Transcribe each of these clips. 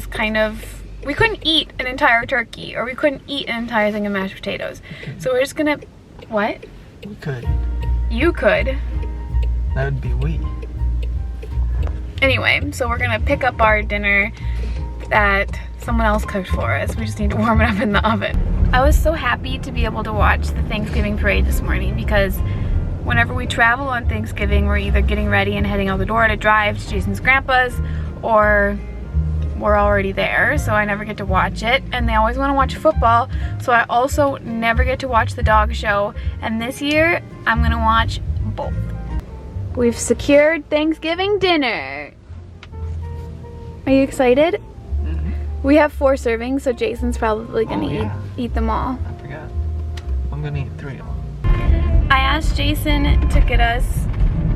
just kind of, we couldn't eat an entire turkey or we couldn't eat an entire thing of mashed potatoes. So we're just gonna, what? We could. You could. That would be we. Anyway, so we're gonna pick up our dinner that someone else cooked for us. We just need to warm it up in the oven. I was so happy to be able to watch the Thanksgiving parade this morning because whenever we travel on Thanksgiving, we're either getting ready and heading out the door to drive to Jason's grandpa's, or we're already there, so I never get to watch it. And they always want to watch football, so I also never get to watch the dog show. And this year, I'm gonna watch both. We've secured Thanksgiving dinner. Are you excited? Mm-hmm. We have 4 servings, so Jason's probably gonna eat them all. I forgot. I'm gonna eat 3 of them. I asked Jason to get us,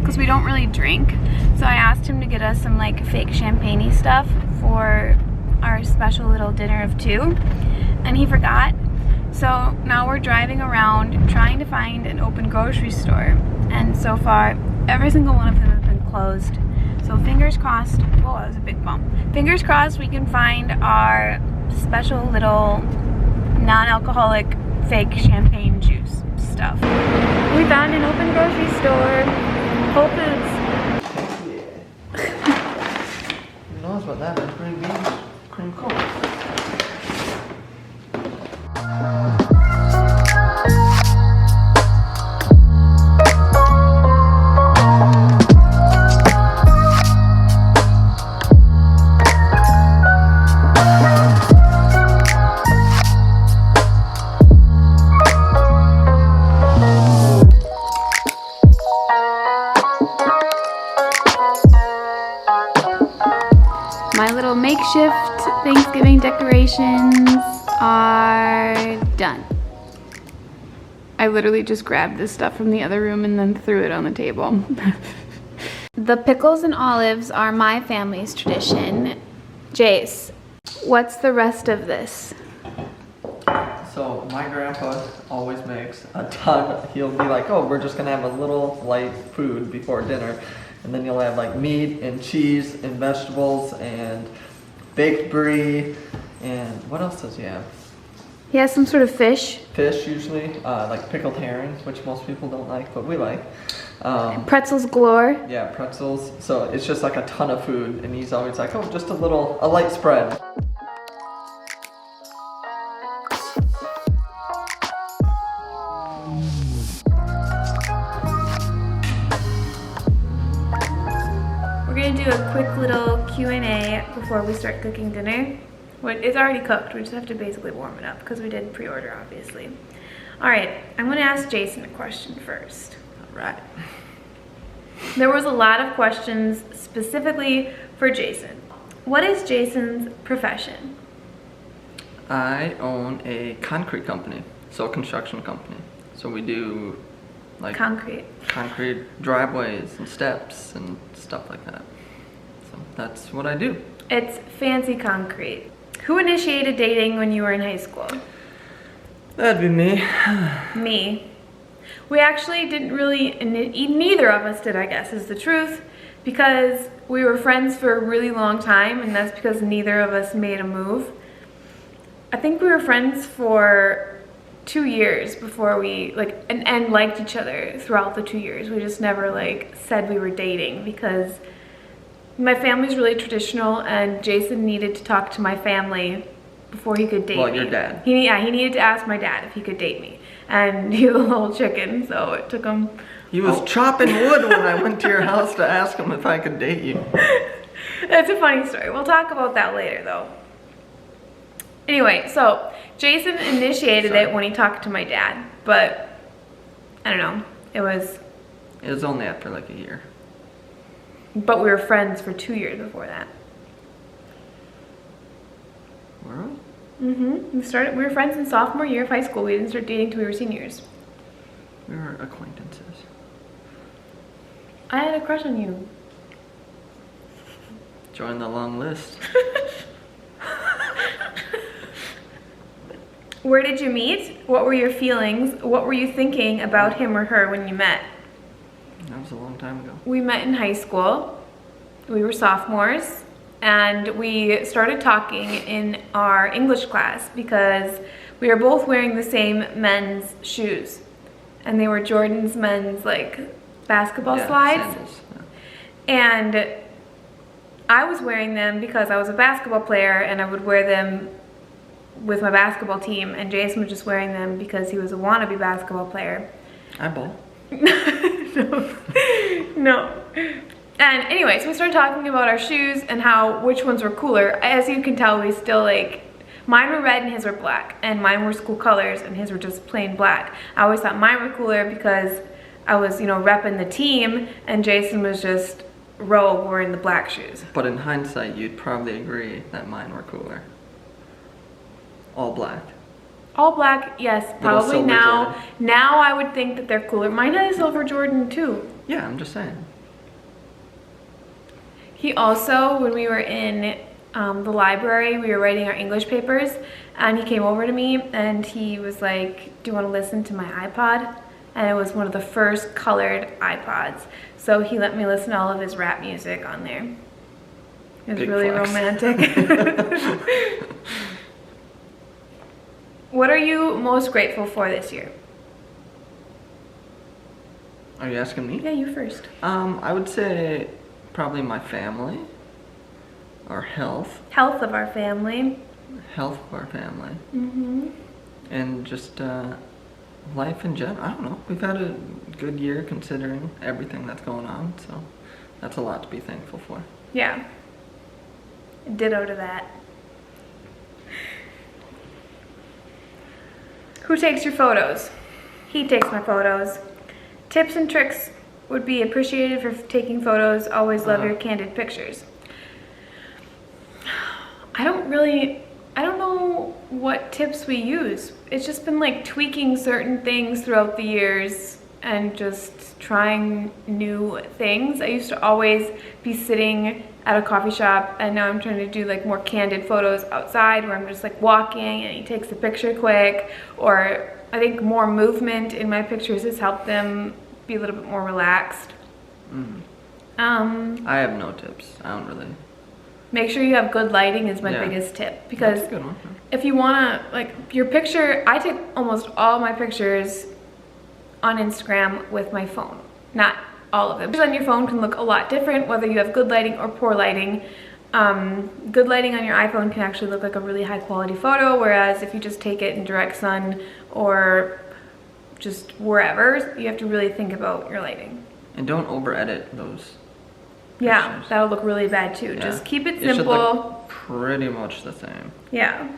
because we don't really drink, so I asked him to get us some like fake champagne-y stuff for our special little dinner of 2, and he forgot. So now we're driving around trying to find an open grocery store, and so far every single one of them has been closed. So fingers crossed, oh that was a big bump. Fingers crossed we can find our special little non-alcoholic fake champagne juice stuff. We found an open grocery store, Whole Foods. Yeah. Who knows what that is? Green beans, cream coke. My little makeshift Thanksgiving decorations are done. I literally just grabbed this stuff from the other room and then threw it on the table. The pickles and olives are my family's tradition. Jace, what's the rest of this? So my grandpa always makes a ton. He'll be like, oh, we're just gonna have a little light food before dinner. And then you'll have like meat and cheese and vegetables and baked brie. And what else does he have? He has some sort of fish. Fish usually, like pickled herrings, which most people don't like, but we like. Pretzels galore. Yeah, pretzels. So it's just like a ton of food, and he's always like, oh, just a light spread. We're gonna do a quick little Q&A before we start cooking dinner. It's already cooked, we just have to basically warm it up because we did pre-order, obviously. All right, I'm gonna ask Jason a question first. All right. There was a lot of questions specifically for Jason. What is Jason's profession? I own a concrete company, so a construction company. So we do like Concrete driveways and steps and stuff like that. So that's what I do. It's fancy concrete. Who initiated dating when you were in high school? That'd be me. Me. We actually didn't really, neither of us did, I guess, is the truth, because we were friends for a really long time, and that's because neither of us made a move. I think we were friends for 2 years before we, and liked each other throughout the 2 years. We just never, said we were dating, because my family's really traditional, and Jason needed to talk to my family before he could date me. Well, your dad. He needed to ask my dad if he could date me. And he's a little chicken, so it took him... He was chopping wood when I went to your house to ask him if I could date you. That's a funny story. We'll talk about that later, though. Anyway, so Jason initiated it when he talked to my dad, but I don't know. It was only after like a year. But we were friends for 2 years before that. Were we? Mm-hmm. We were friends in sophomore year of high school. We didn't start dating till we were seniors. We were acquaintances. I had a crush on you. Join the long list. Where did you meet? What were your feelings? What were you thinking about him or her when you met? That was a long time ago. We met in high school. We were sophomores. and we started talking in our English class because we were both wearing the same men's shoes, and they were Jordan's men's like basketball slides. Sandals. And I was wearing them because I was a basketball player and I would wear them with my basketball team, and Jason was just wearing them because he was a wannabe basketball player. Eyeball. No. And anyway, so we started talking about our shoes and which ones were cooler. As you can tell, we still like, mine were red and his were black, and mine were school colors and his were just plain black. I always thought mine were cooler because I was, you know, repping the team, and Jason was just rogue wearing the black shoes. But in hindsight, you'd probably agree that mine were cooler. All black. All black, yes, probably silver now. Jordan. Now I would think that they're cooler. Mine had a silver Jordan too. Yeah, I'm just saying. He also, when we were in the library, we were writing our English papers, and he came over to me and he was like, do you want to listen to my iPod? And it was one of the first colored iPods. So he let me listen to all of his rap music on there. It was Big really flex. romantic. What are you most grateful for this year? Are you asking me? Yeah, you first. I would say probably my family, or health. Health of our family. Health of our family. Mm-hmm. And just life in general. I don't know. We've had a good year considering everything that's going on, so that's a lot to be thankful for. Yeah. Ditto to that. Who takes your photos? He takes my photos. Tips and tricks would be appreciated for taking photos. Always love your candid pictures. I don't know what tips we use. It's just been like tweaking certain things throughout the years and just trying new things. I used to always be sitting at a coffee shop, and now I'm trying to do like more candid photos outside where I'm just like walking and he takes the picture quick, or I think more movement in my pictures has helped them be a little bit more relaxed. I have no tips. I don't really. Make sure you have good lighting is my biggest tip, because That's a good one. if you want to, like, your picture, I take almost all my pictures on Instagram with my phone. Not all of them. Pictures on your phone can look a lot different whether you have good lighting or poor lighting. Good lighting on your iPhone can actually look like a really high quality photo, whereas if you just take it in direct sun or just wherever, you have to really think about your lighting. And don't over edit those. Yeah, pictures. that'll look really bad too. Yeah. Just keep it It should simple. look pretty much the same. Yeah.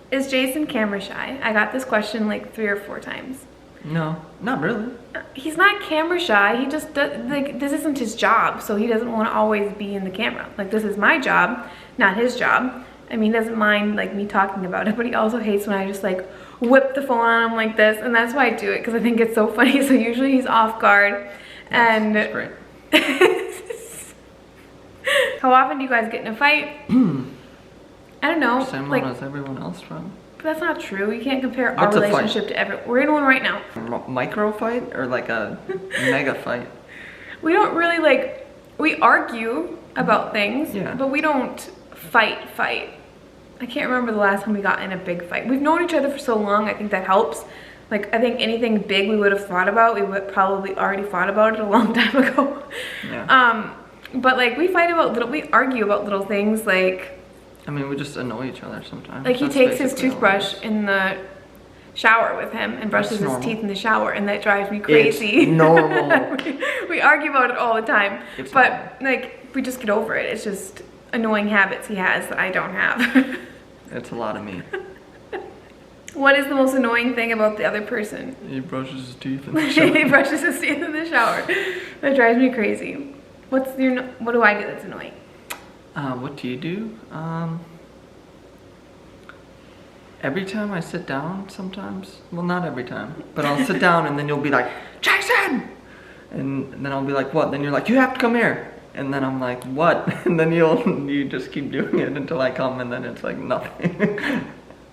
Is Jason camera shy? I got this question like 3 or 4 times. No, not really. He's not camera shy. He just does, like, this isn't his job, so he doesn't want to always be in the camera. Like, this is my job, not his job. I mean, he doesn't mind like me talking about it, but he also hates when I just like whip the phone on him like this, and that's why I do it, because I think it's so funny. So usually he's off guard. And That's great. How often do you guys get in a fight? I don't know. Same like, one as everyone else, probably. but that's not true. You can't compare What's our a fight? relationship to everyone. We're in one right now. Micro fight or like a mega fight? We don't really like, we argue about things, Yeah. but we don't fight. I can't remember the last time we got in a big fight. We've known each other for so long, I think that helps. Like, I think anything big we would have thought about, we would probably already thought about it a long time ago. Yeah. But like, we argue about little things, like I mean, we just annoy each other sometimes. he That's takes his basically all it toothbrush is. in the shower with him and brushes That's his normal. teeth in the shower, and that drives me crazy. It's normal. we argue about it all the time, It's but like, we just get over it. It's just annoying habits he has that I don't have. It's a lot of me. What is the most annoying thing about the other person? He brushes his teeth in the shower. He brushes his teeth in the shower. That drives me crazy. What do I do that's annoying? What do you do? Every time I sit down, sometimes, well, not every time, but I'll sit down and then you'll be like, Jason! And then I'll be like, what? Then you're like, you have to come here. And then I'm like, what? And then you just keep doing it until I come, and then it's like nothing.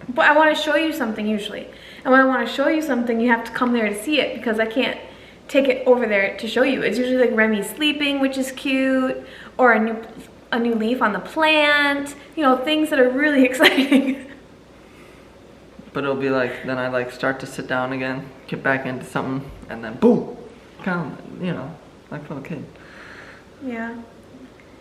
But I want to show you something usually. And when I want to show you something, you have to come there to see it, because I can't take it over there to show you. It's usually like Remy sleeping, which is cute, or a new a new leaf on the plant, you know, things that are really exciting. But it'll be like, then I like start to sit down again, get back into something, and then boom, kind of, you know, like for a kid. Yeah.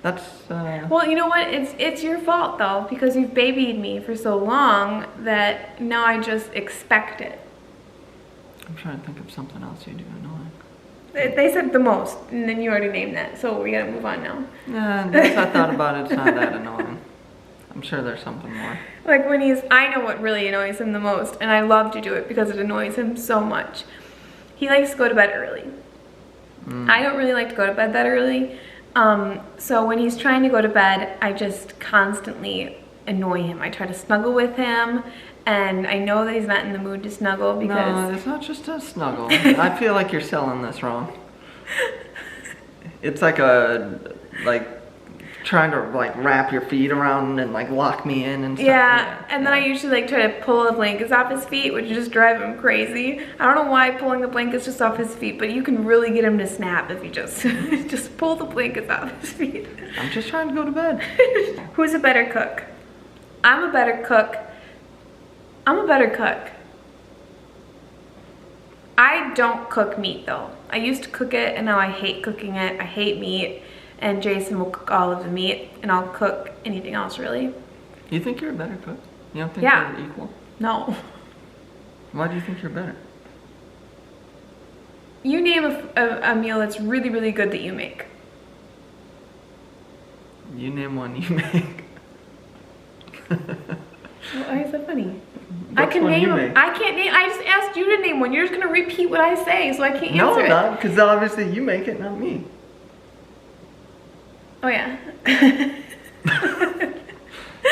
That's, Well, you know what? It's your fault though, because you've babied me for so long that now I just expect it. I'm trying to think of something else you do annoying. They said the most, and then you already named that, so we gotta move on now. Yeah, once I thought about it, it's not that annoying. I'm sure there's something more. Like when I know what really annoys him the most, and I love to do it because it annoys him so much. He likes to go to bed early. I don't really like to go to bed that early. So when he's trying to go to bed, I just constantly annoy him. I try to snuggle with him, and I know that he's not in the mood to snuggle because... No, it's not just a snuggle. I feel like you're selling this wrong. It's like trying to like wrap your feet around and like lock me in and stuff. Yeah, and then I usually like try to pull the blankets off his feet, which just drive him crazy. I don't know why pulling the blankets just off his feet, but you can really get him to snap if you just just pull the blankets off his feet. I'm just trying to go to bed. Who's a better cook? I'm a better cook. I'm a better cook. I don't cook meat though. I used to cook it and now I hate cooking it. I hate meat. And Jason will cook all of the meat, and I'll cook anything else, really. You think you're a better cook? You don't think Yeah. you're equal? No. Why do you think you're better? You name a meal that's really, really good that you make. You name one you make. Why is that funny? I Which can one name you them. make? I can't name. I just asked you to name one. You're just gonna repeat what I say, so I can't No, answer I'm it. not, because obviously you make it, not me. Oh yeah.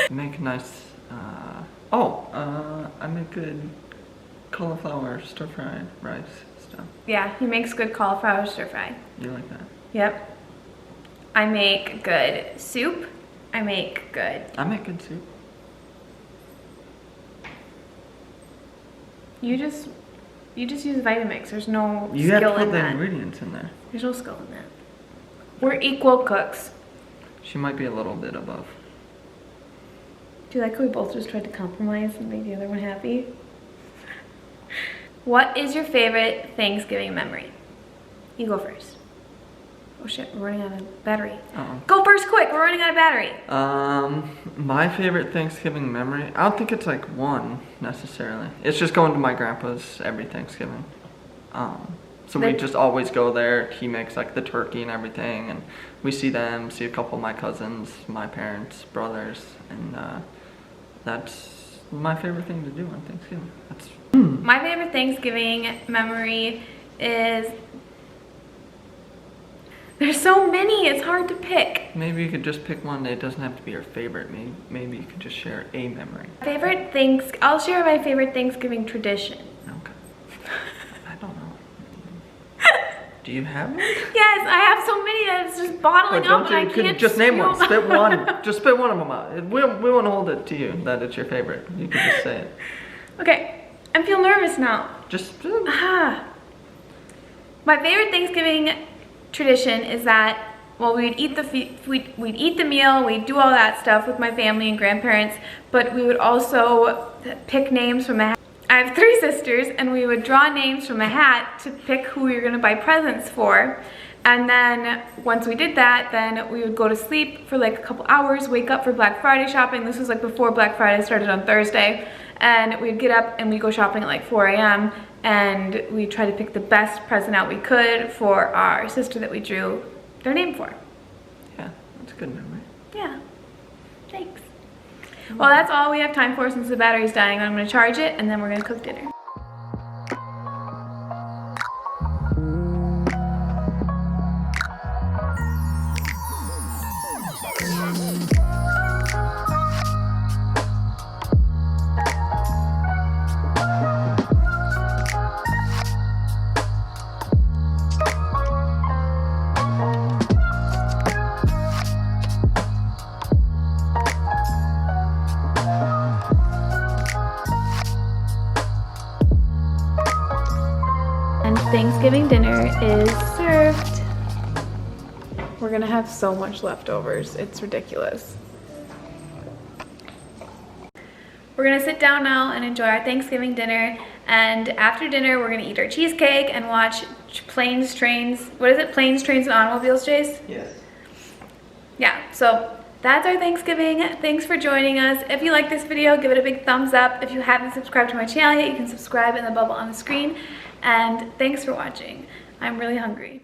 Make nice, I make good cauliflower stir-fried rice stuff. Yeah, he makes good cauliflower stir fry. You like that? Yep. I make good soup. I make good. I make good soup. You just use Vitamix. There's no You have to skill put in the that. ingredients in there. There's no skill in that. We're equal cooks. She might be a little bit above. Do you like how we both just tried to compromise and make the other one happy? What is your favorite Thanksgiving memory? You go first. Oh shit, we're running out of battery. Uh-oh. Go first quick, we're running out of battery. My favorite Thanksgiving memory, I don't think it's like one necessarily. It's just going to my grandpa's every Thanksgiving. So we just always go there. He makes like the turkey and everything, and we see them, see a couple of my cousins, my parents, brothers, and that's my favorite thing to do on Thanksgiving. My favorite Thanksgiving memory is... There's so many, it's hard to pick. Maybe you could just pick one. It doesn't have to be your favorite. Maybe you could just share a memory. I'll share my favorite Thanksgiving tradition. Okay. I don't know. Do you have one? Yes, I have so many that it's just bottling up and I can't just name one. spew Spit one. Just spit one of them out. We won't hold it to you that it's your favorite. You can just say it. Okay, I feel nervous now. Just. My favorite Thanksgiving tradition is that, well, we'd eat the meal, we'd do all that stuff with my family and grandparents, but we would also pick names from a hat. I have 3 sisters, and we would draw names from a hat to pick who we were gonna buy presents for. And then once we did that, then we would go to sleep for like a couple hours, wake up for Black Friday shopping. This was like before Black Friday started on Thursday. And we'd get up and we'd go shopping at like 4 a.m. and we'd try to pick the best present out we could for our sister that we drew their name for. Yeah, that's a good memory. Yeah, thanks. Well, that's all we have time for since the battery's dying. I'm gonna charge it and then we're gonna cook dinner. And Thanksgiving dinner is served. We're gonna have so much leftovers. It's ridiculous. We're gonna sit down now and enjoy our Thanksgiving dinner. And after dinner, we're gonna eat our cheesecake and watch Planes, Trains, what is it? Planes, Trains, and Automobiles, Jace? Yes. Yeah, so that's our Thanksgiving. Thanks for joining us. If you like this video, give it a big thumbs up. If you haven't subscribed to my channel yet, you can subscribe in the bubble on the screen. And thanks for watching. I'm really hungry.